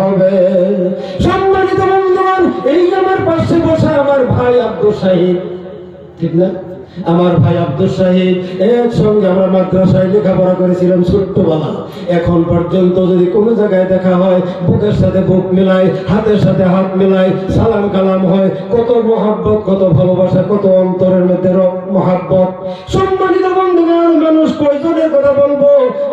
হবে। সম্মানিত বন্ধুগণ, এই আমার পাশে বসা আমার ভাই আব্দুল শাহিদ, ঠিক না? আমার ভাই আব্দুল শাহিদ, একসঙ্গে আমরা মাদ্রাসায় লেখাপড়া করেছিলাম ছোট্টবেলা। এখন পর্যন্ত যদি কোনো জায়গায় দেখা হয়, বুকের সাথে বুক মিলাই, হাতের সাথে হাত মিলাই, সালাম কালাম হয়, কত মহাব্বত, কত ভালোবাসা, কত অন্তরের মধ্যে মহাব্বত। সম্মানিত বন্ধুগণ, মানুষ কয়জনের কথা বলবো?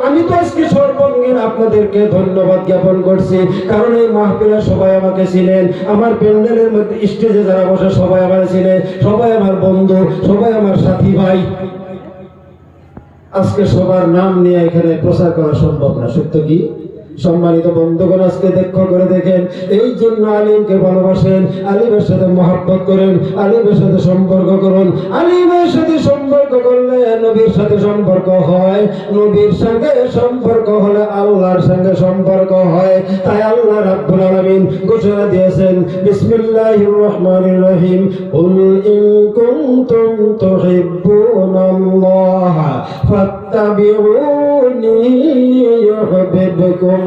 আমি তো আজকে সর্বঙ্গীন আপনাদেরকে ধন্যবাদ জ্ঞাপন করছি, কারণ এই মাহফিলে সবাই আমাকে চিনেন, আমার প্যান্ডেলের মধ্যে স্টেজে যারা বসে সবাই আমার চিনে, সবাই আমার বন্ধু, সবাই আমার সাথী ভাই। আজকে সবার নাম নিয়ে এখানে প্রচার করা সম্ভব না, সত্য কি? সম্মানিত বন্ধুগণ, আজকে দেখা করে দেখেন, এই জন্য আলিমকে ভালোবাসেন, আলিমের সাথে মহব্বত করেন, আলিমের সাথে সম্পর্ক করুন। আলিমের সাথে সম্পর্ক করলে নবীর সাথে সম্পর্ক হয়, নবীর সঙ্গে সম্পর্ক হলে আল্লাহর সঙ্গে সম্পর্ক হয়। তাই আল্লাহ রাব্বুল আলামিন ঘোষণা দিয়েছেন, বিসমিল্লাহির রহমানির রহিম, কুল ইন কুনতুম তুহিব্বুনাল্লাহ ফাত্তাবিউনি ইউহিব্বুকুম।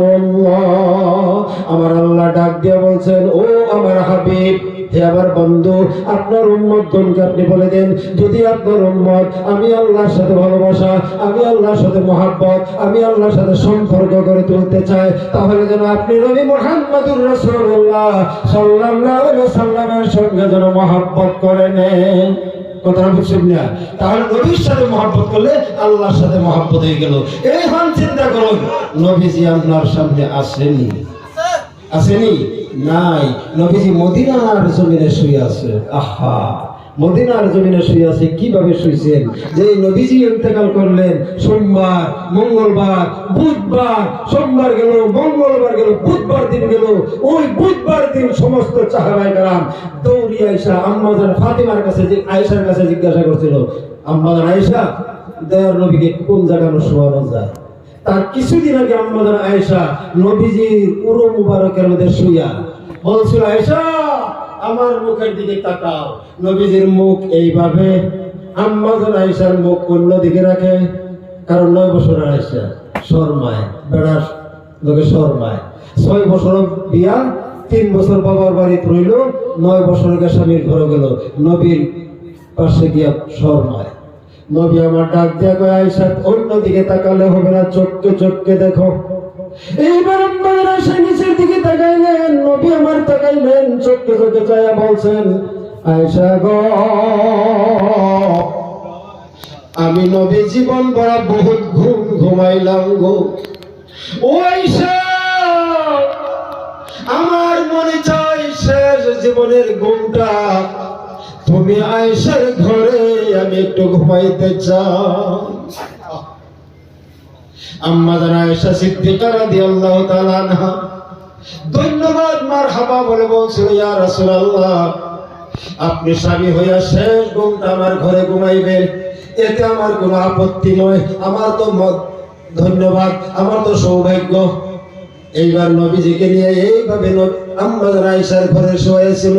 আমার আল্লাহ ডাক দিয়ে বলছেন, ও আমার হাবিব, হে আমার বন্ধু, আপনার উম্মতগণকে আপনি বলে দেন, যদি আপনার উম্মত আমি আল্লাহর সাথে ভালোবাসা, আমি আল্লাহর সাথে মহাব্বত, আমি আল্লাহর সাথে সম্পর্ক করে তুলতে চাই, তাহলে যেন আপনি নবী মুহাম্মদুর রাসূলুল্লাহ সাল্লাল্লাহু আলাইহি ওয়াসাল্লামের সঙ্গে যেন মহাব্বত করে নেন। কথাটা বুঝছেন না? তাহলে নবীর সাথে মহব্বত করলে আল্লাহর সাথে মহব্বত হয়ে গেল। এখন চিন্তা করুন, নবীজি আপনার সামনে আসেনি, আসেনি? নাই। নবীজি মদিনার জমিনে শুয়ে আছে। আহা, মদিনার জমিনে শুয়ে আছে। কিভাবে শুয়েছেন? যে নবীজি ইন্তেকাল করলেন সোমবার, মঙ্গলবার, বুধবার, সোমবার গেল, মঙ্গলবার গেল, বুধবার দিন গেল। ওই বুধবার দিন সমস্ত সাহাবায়ে কেরাম দৌড়ি আয়েশা আম্মা জান ফাতিমার কাছে, যে আয়েশার কাছে জিজ্ঞাসা করছিল, আম্মা জান আয়েশা, দয়ার নবীকে কোন জায়গায় শোয়ানো যায়? তার কিছুদিন আগে আম্মা জান আয়েশা নবীজির পুরো মুবারকের মধ্যে শুইয়া বলছিল, আয়েশা আমার মুখের দিকে তাকাও। নবীজির মুখ এইভাবে, আম্মা জান আয়েশার মুখ অন্য দিকে রাখে, কারণ 9 বছরের আয়েশা শর্মায়, বেড়ার লোকে শর্মায়। 6 বছর বিয়া, 3 বছর বাবার বাড়িতে রইল, 9 বছরের স্বামীর ঘরে গেল, নবীর পাশে গিয়া শর্মায়। নবী আমার ডাক দিয়া কয়, আয়েশা অন্য দিকে তাকালে হবে না, চোখকে চোখকে দেখো। এইবার আমার আয়েশা নিচের দিকে তাকাইলেন, নবী আমার তাকাইলেন, চোখকে চোখে চাইয়া বলছেন, আয়েশা গো, আমি নবী জীবন ভরা বহুত ঘুম ঘুমাইলাম গো। ও আয়েশা, আমার মনে চাই শেষ জীবনের ঘুমটা তুমি আয়েশার ঘরে আমি একটু ঘুমাইতে চাই। আম্মা জান আয়েশা সিদ্দিকা রাদিয়াল্লাহু তাআলা আনহা ধন্যবাদ মারহাবা বলে বলছিল, ইয়া রাসূলুল্লাহ, আপনি স্বামী হইয়া শেষ ঘুমটা আমার ঘরে ঘুমাইবেন, এতে আমার কোনো আপত্তি নয়, আমার তো ধন্যবাদ, আমার তো সৌভাগ্য। এইবার নবীজিকে নিয়ে এইভাবে আম্মা জান আয়েশার ঘরে শোয়াইছিল।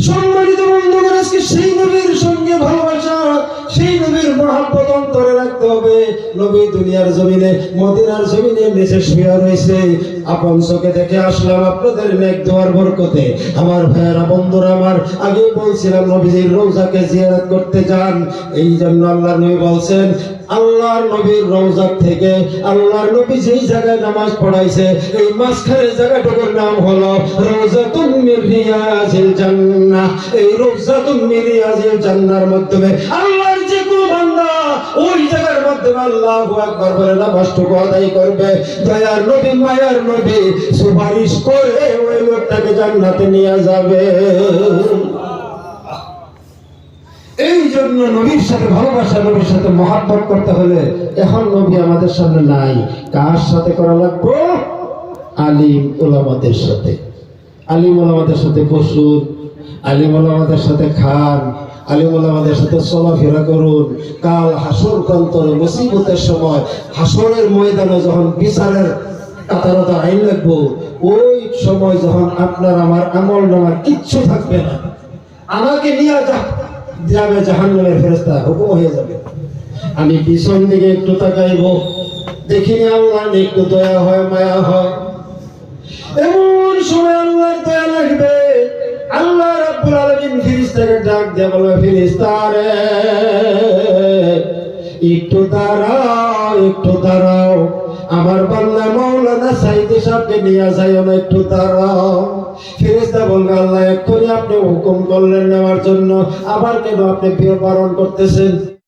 সম্মানিত বন্ধুগণ, আজকে সেই নবীর সঙ্গে ভালোবাসা, সেই নবীর মহব্বত অন্তরে রাখতে হবে। নবী দুনিয়ার জমিনে, মদিনার জমিনে নিচে শুয়ে রয়েছে, আপন চোখে দেখে আসলাম আপনাদের নেক দোয়ার বরকতে। আমার ভাইয়েরা, বন্ধুরা আমার, আগেই বলছিলাম নবীজির রওজাকে জিয়ারত করতে যান। এই জন্য আল্লাহর নবী বলছেন, আল্লাহর নবীর রওজা থেকে আল্লাহর নবী যেই জায়গায় নামাজ পড়াইছে, এই মাঝখানের জায়গাটার নাম হলো রওজাতুন মিন রিয়াজিল জান্নাহ। এই রওজাতুন মিন রিয়াজিল জান্নাহর মাধ্যমে আল্লাহর যে কোনো বান্দা ওই জায়গার মাধ্যমে আল্লাহু আকবার বলে নামাজটুকু আদায় করবে, দয়ার নবী, মায়ার নবী সুপারিশ করে ওই লোকটাকে জান্নাতে নিয়ে যাবে। এই জন্য নবীর সাথে ভালোবাসা, নবীর সাথে মহব্বত করতে হলে এখন নবী আমাদের সামনে নাই, কার সাথে করা লাগবে? আলিম ওলামাদের সাথে। আলিম ওলামাদের সাথে বসুন, আলিম ওলামাদের সাথে খান, আলিম ওলামাদের সাথে চলাফেরা করুন। কাল হাসর প্রান্তরে মুসিবতের সময়, হাসরের ময়দানে যখন বিচারের কাতারতা আইন লাগবো, ওই সময় যখন আপনার আমার আমল নামার কিচ্ছু থাকবে না, আমাকে নিয়ে যাবে জাহান্নামের ফেরেশতা, হুকুম হয়ে যাবে। আমি পিছন দিকে একটু তাকাইব, দেখিনি আল্লাহ একটু দয়া হয়, মায়া হয়। এবং রব্বুল আলামিন ফেরেশতাকে ডাক দিয়ে বলে, ফেরেশতারে একটু দাঁড়াও, একটু দাঁড়াও, আমার বান্দা মাওলানা সাইদি সাহেবকে নিয়ে যাইও না, একটু দাঁড়াও। ফেরেশতা বলবে, আল্লাহ এক্ষুনি আপনি হুকুম করলেন নেওয়ার জন্য, আবার কেন আপনি বারণ করতেছেন?